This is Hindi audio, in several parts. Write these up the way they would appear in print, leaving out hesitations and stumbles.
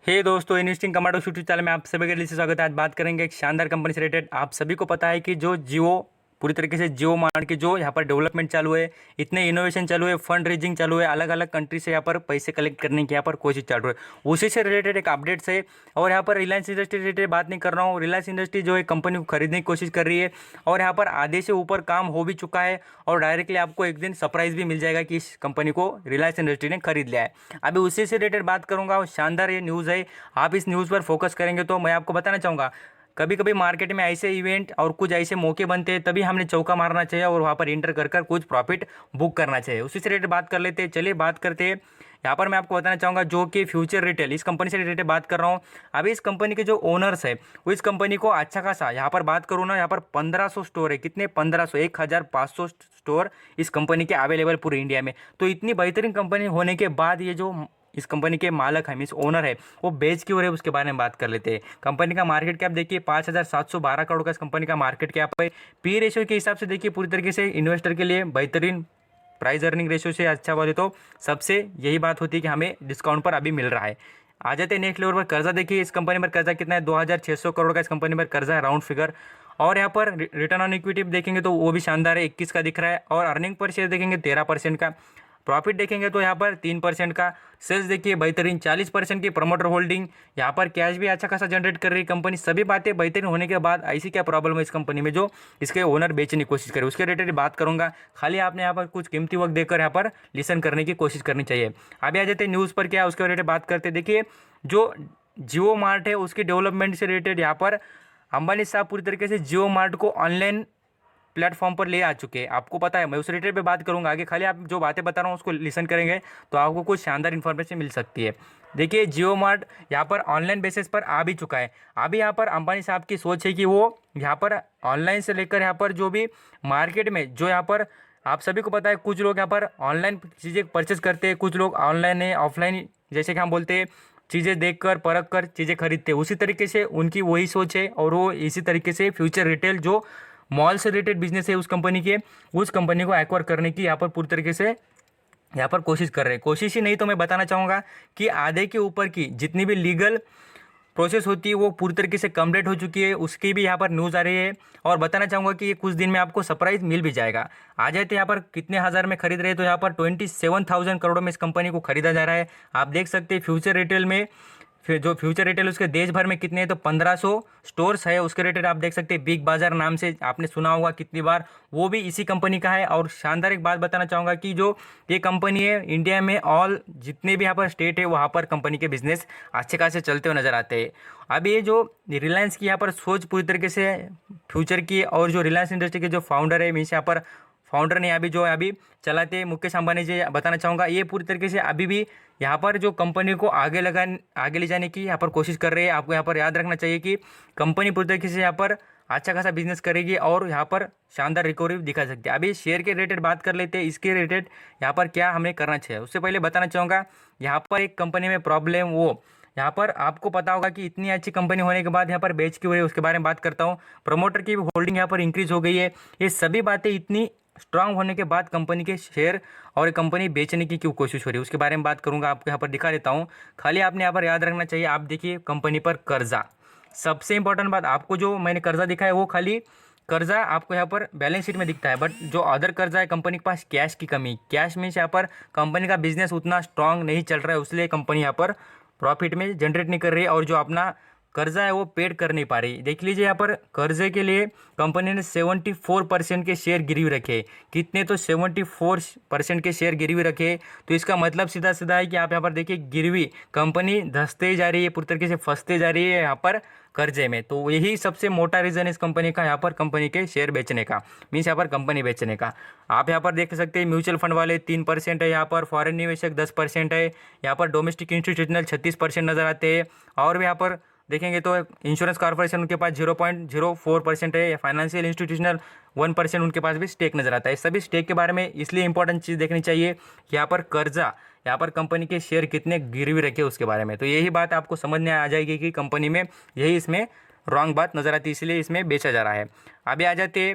दोस्तों, इन्वेस्टिंग कमांडो यूट्यूब चैनल में आप सभी के लिए स्वागत है। आज बात करेंगे एक शानदार कंपनी से रिलेटेड। आप सभी को पता है कि जो जियो पूरी तरीके से जियो मार्ट की जो यहाँ पर डेवलपमेंट चालू है, इतने इनोवेशन चालू है, फंड रेजिंग चालू है, अलग अलग कंट्री से यहाँ पर पैसे कलेक्ट करने की यहाँ पर कोशिश चालू है। उसी से रिलेटेड एक अपडेट्स है। और यहाँ पर रिलायंस इंडस्ट्री रिलेटेड बात नहीं कर रहा हूँ। रिलायंस इंडस्ट्री जो है कंपनी को खरीदने की कोशिश कर रही है और यहाँ पर आधे से ऊपर काम हो भी चुका है और डायरेक्टली आपको एक दिन सरप्राइज भी मिल जाएगा कि इस कंपनी को रिलायंस इंडस्ट्री ने खरीद लिया है। अभी उसी से रिलेटेड बात करूंगा और शानदार ये न्यूज़ है। आप इस न्यूज़ पर फोकस करेंगे तो मैं आपको बताना चाहूँगा, कभी कभी मार्केट में ऐसे इवेंट और कुछ ऐसे मौके बनते हैं, तभी हमने चौका मारना चाहिए और वहाँ पर इंटर कर कर कुछ प्रॉफिट बुक करना चाहिए। उसी से रिलेटेड बात कर लेते हैं। चलिए बात करते हैं। यहाँ पर मैं आपको बताना चाहूँगा जो कि फ्यूचर रिटेल, इस कंपनी से रिलेटेड बात कर रहा हूँ। अभी इस कंपनी के जो ओनर्स है वो इस कंपनी को अच्छा खासा, यहाँ पर बात करूँ ना, यहाँ पर 1500 स्टोर है। कितने? 1500, 1500 स्टोर इस कंपनी के अवेलेबल पूरे इंडिया में। तो इतनी बेहतरीन कंपनी होने के बाद ये जो इस कंपनी के मालक है, मीन्स ओनर है, वो बेच क्यों रहे उसके बारे में बात कर लेते हैं। कंपनी का मार्केट कैप देखिए 5712 करोड़ का इस कंपनी का मार्केट कैप है। पी रेशियो के हिसाब से देखिए पूरी तरीके से इन्वेस्टर के लिए बेहतरीन प्राइस अर्निंग रेशियो से अच्छा बोले तो सबसे यही बात होती है कि हमें डिस्काउंट पर अभी मिल रहा है। आ जाते हैं नेक्स्ट लेवल पर। कर्जा देखिए इस कंपनी पर कर्जा कितना है, 2600 करोड़ का इस कंपनी पर कर्जा है, राउंड फिगर। और यहाँ पर रिटर्न ऑन इक्विटी देखेंगे तो वो भी शानदार है, 21 का दिख रहा है। और अर्निंग पर शेयर देखेंगे 13% का। प्रॉफिट देखेंगे तो यहाँ पर 3% का। सेल्स देखिए बेहतरीन 40% की प्रमोटर होल्डिंग। यहाँ पर कैश भी अच्छा खासा जनरेट कर रही कंपनी। सभी बातें बेहतरीन होने के बाद ऐसी क्या प्रॉब्लम है इस कंपनी में जो इसके ओनर बेचने की कोशिश करे, उसके रिलेटेड बात करूंगा। खाली आपने यहाँ पर कुछ कीमती वक्त देकर यहाँ पर लिसन करने की कोशिश करनी चाहिए। अभी आ जाते हैं न्यूज़ पर, क्या उसके रिलेटेड बात करते। देखिए जो जियो मार्ट है उसकी डेवलपमेंट से रिलेटेड यहाँ पर अंबानी साहब पूरी तरीके से जियो मार्ट को ऑनलाइन प्लेटफॉर्म पर ले आ चुके हैं। आपको पता है, मैं उस रिलेटेड पे बात करूंगा आगे। खाली आप जो बातें बता रहा हूँ उसको लिसन करेंगे तो आपको कुछ शानदार इन्फॉर्मेशन मिल सकती है। देखिए जियो मार्ट यहाँ पर ऑनलाइन बेसिस पर आ भी चुका है। अभी यहाँ पर अंबानी साहब की सोच है कि वो यहाँ पर ऑनलाइन से लेकर यहाँ पर जो भी मार्केट में जो यहाँ पर आप सभी को पता है, कुछ लोग यहाँ पर ऑनलाइन चीज़ें परचेस करते हैं, कुछ लोग ऑनलाइन है ऑफलाइन, जैसे कि हम बोलते हैं चीज़ें देखकर परख कर चीज़ें खरीदते हैं। उसी तरीके से उनकी वही सोच है और वो इसी तरीके से फ्यूचर रिटेल जो मॉल से रिलेटेड बिजनेस है उस कंपनी के, उस कंपनी को एक्वायर करने की यहाँ पर पूरी तरीके से यहाँ पर कोशिश कर रहे हैं। कोशिश ही नहीं तो मैं बताना चाहूँगा कि आधे के ऊपर की जितनी भी लीगल प्रोसेस होती है वो पूरी तरीके से कंप्लीट हो चुकी है, उसकी भी यहाँ पर न्यूज़ आ रही है। और बताना चाहूँगा कि ये कुछ दिन में आपको सरप्राइज मिल भी जाएगा। आ जाए तो यहाँ पर कितने हज़ार में खरीद रहे हैं, तो यहाँ पर 27,000 करोड़ में इस कंपनी को खरीदा जा रहा है। आप देख सकते हैं फ्यूचर रिटेल में, फिर जो फ्यूचर रिटेल उसके देश भर में कितने हैं, तो 1500 स्टोर्स है। उसके रिलेटेड आप देख सकते हैं बिग बाजार नाम से आपने सुना होगा कितनी बार, वो भी इसी कंपनी का है। और शानदार एक बात बताना चाहूँगा कि जो ये कंपनी है इंडिया में ऑल जितने भी यहाँ पर स्टेट है वहाँ पर कंपनी के बिजनेस अच्छे खासे चलते हुए नजर आते हैं। अब ये जो रिलायंस की यहाँ पर सोच पूरी तरीके से फ्यूचर की, और जो रिलायंस इंडस्ट्री के जो फाउंडर है, मीन्स यहाँ पर फाउंडर ने अभी जो अभी चलाते हैं मुकेश अंबानी जी, बताना चाहूँगा ये पूरी तरीके से अभी भी यहाँ पर जो कंपनी को आगे ले जाने की यहाँ पर कोशिश कर रहे हैं। आपको यहाँ पर याद रखना चाहिए कि कंपनी पूरी तरीके से यहाँ पर अच्छा खासा बिजनेस करेगी और यहाँ पर शानदार रिकवरी दिखा सकती है। अभी शेयर के रिलेटेड बात कर लेते हैं, इसके रिलेटेड यहाँ पर क्या हमें करना चाहिए। उससे पहले बताना चाहूँगा यहाँ पर एक कंपनी में प्रॉब्लम, वो यहाँ पर आपको पता होगा कि इतनी अच्छी कंपनी होने के बाद यहाँ पर बेच क्यों रही है उसके बारे में बात करता हूँ। प्रमोटर की होल्डिंग यहाँ पर इंक्रीज हो गई है। ये सभी बातें इतनी स्ट्रांग होने के बाद कंपनी के शेयर और कंपनी बेचने की क्यों कोशिश हो रही है उसके बारे में बात करूंगा। आपको यहाँ पर दिखा देता हूँ। खाली आपने यहाँ पर याद रखना चाहिए। आप देखिए कंपनी पर कर्जा, सबसे इंपॉर्टेंट बात, आपको जो मैंने कर्जा दिखा है वो खाली कर्जा आपको यहाँ पर बैलेंस शीट में दिखता है, बट जो अदर कर्जा है कंपनी के पास कैश की कमी, कैश मीन्स यहाँ पर कंपनी का बिजनेस उतना स्ट्रांग नहीं चल रहा है, इसलिए कंपनी यहाँ पर प्रॉफिट में जनरेट नहीं कर रही है और जो अपना कर्जा है वो पेड कर नहीं पा रही। देख लीजिए यहाँ पर कर्जे के लिए कंपनी ने 74% के शेयर गिरवी रखे। कितने? तो 74% के शेयर गिरवी रखे। तो इसका मतलब सीधा सीधा है कि आप यहाँ पर देखिए गिरवी कंपनी धंसते जा रही है, पूरी तरीके से फंसते जा रही है यहाँ पर कर्जे में। तो यही सबसे मोटा रीज़न है इस कंपनी का, यहाँ पर कंपनी के शेयर बेचने का, मीन्स यहाँ पर कंपनी बेचने का। आप यहाँ पर देख सकते हैं म्यूचुअल फंड वाले 3% है, यहाँ पर फॉरेन निवेशक 10% है, यहाँ पर डोमेस्टिक इंस्टीट्यूशनल 36% नज़र आते हैं। और भी यहाँ पर देखेंगे तो इंश्योरेंस कॉर्पोरेशन उनके पास 0.04% है, फाइनेंशियल इंस्टीट्यूशनल 1% उनके पास भी स्टेक नजर आता है। सभी स्टेक के बारे में इसलिए इंपॉर्टेंट चीज़ देखनी चाहिए कि यहाँ पर कर्जा, यहाँ पर कंपनी के शेयर कितने गिरवी रखे उसके बारे में। तो यही बात आपको समझ में आ जाएगी कि कंपनी में यही इसमें रॉन्ग बात नजर आती है, इसलिए इसमें बेचा जा रहा है। अभी आ जाते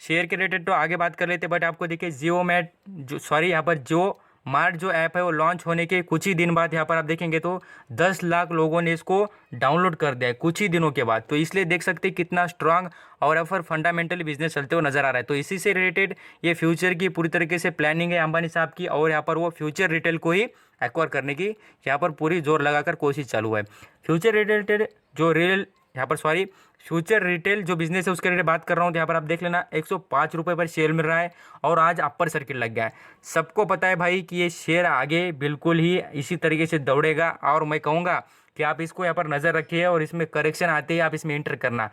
शेयर के रिलेटेड तो आगे बात कर लेते, बट आपको देखिए जियो मैट जो यहाँ पर जो मार्ट जो ऐप है वो लॉन्च होने के कुछ ही दिन बाद यहाँ पर आप देखेंगे तो 10 लाख लोगों ने इसको डाउनलोड कर दिया है कुछ ही दिनों के बाद। तो इसलिए देख सकते हैं कितना स्ट्रांग और यहाँ पर फंडामेंटली बिजनेस चलते हुए नजर आ रहा है। तो इसी से रिलेटेड ये फ्यूचर की पूरी तरीके से प्लानिंग है अंबानी साहब की, और यहाँ पर वो फ्यूचर रिटेल को ही एक्वायर करने की यहाँ पर पूरी जोर लगाकर कोशिश चालू है। फ्यूचर रिलेटेड जो रियल यहाँ पर सॉरी फ्यूचर रिटेल जो बिजनेस है उसके रिलेटेड बात कर रहा हूँ। तो यहाँ पर आप देख लेना 105 रुपये पर शेयर मिल रहा है और आज अपर सर्किट लग गया है। सबको पता है भाई कि ये शेयर आगे बिल्कुल ही इसी तरीके से दौड़ेगा, और मैं कहूँगा कि आप इसको यहाँ पर नज़र रखिए और इसमें करेक्शन आते ही आप इसमें एंटर करना।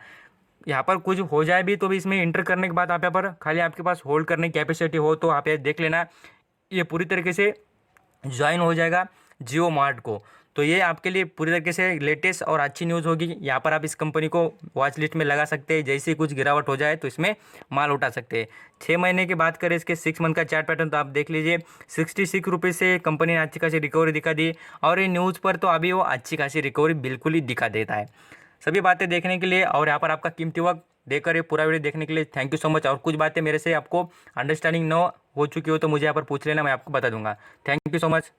यहाँ पर कुछ हो जाए भी तो भी इसमें एंटर करने के बाद आप यहाँ पर खाली आपके पास होल्ड करने की कैपेसिटी हो तो आप ये देख लेना, ये पूरी तरीके से ज्वाइन हो जाएगा जियो मार्ट को। तो ये आपके लिए पूरी तरीके से लेटेस्ट और अच्छी न्यूज़ होगी। यहाँ पर आप इस कंपनी को वॉच लिस्ट में लगा सकते हैं, जैसे ही कुछ गिरावट हो जाए तो इसमें माल उठा सकते हैं। 6 महीने की बात करें इसके 6 मंथ का चार्ट पैटर्न तो आप देख लीजिए 66 रुपये से कंपनी ने अच्छी खासी रिकवरी दिखा दी, और ये न्यूज़ पर तो अभी वो अच्छी खासी रिकवरी बिल्कुल ही दिखा देता है। सभी बातें देखने के लिए और यहाँ पर आपका कीमती वक्त देकर ये पूरा वीडियो देखने के लिए थैंक यू सो मच। और कुछ बातें मेरे से आपको अंडरस्टैंडिंग न हो चुकी हो तो मुझे यहाँ पर पूछ लेना, मैं आपको बता दूंगा। Thank you so much.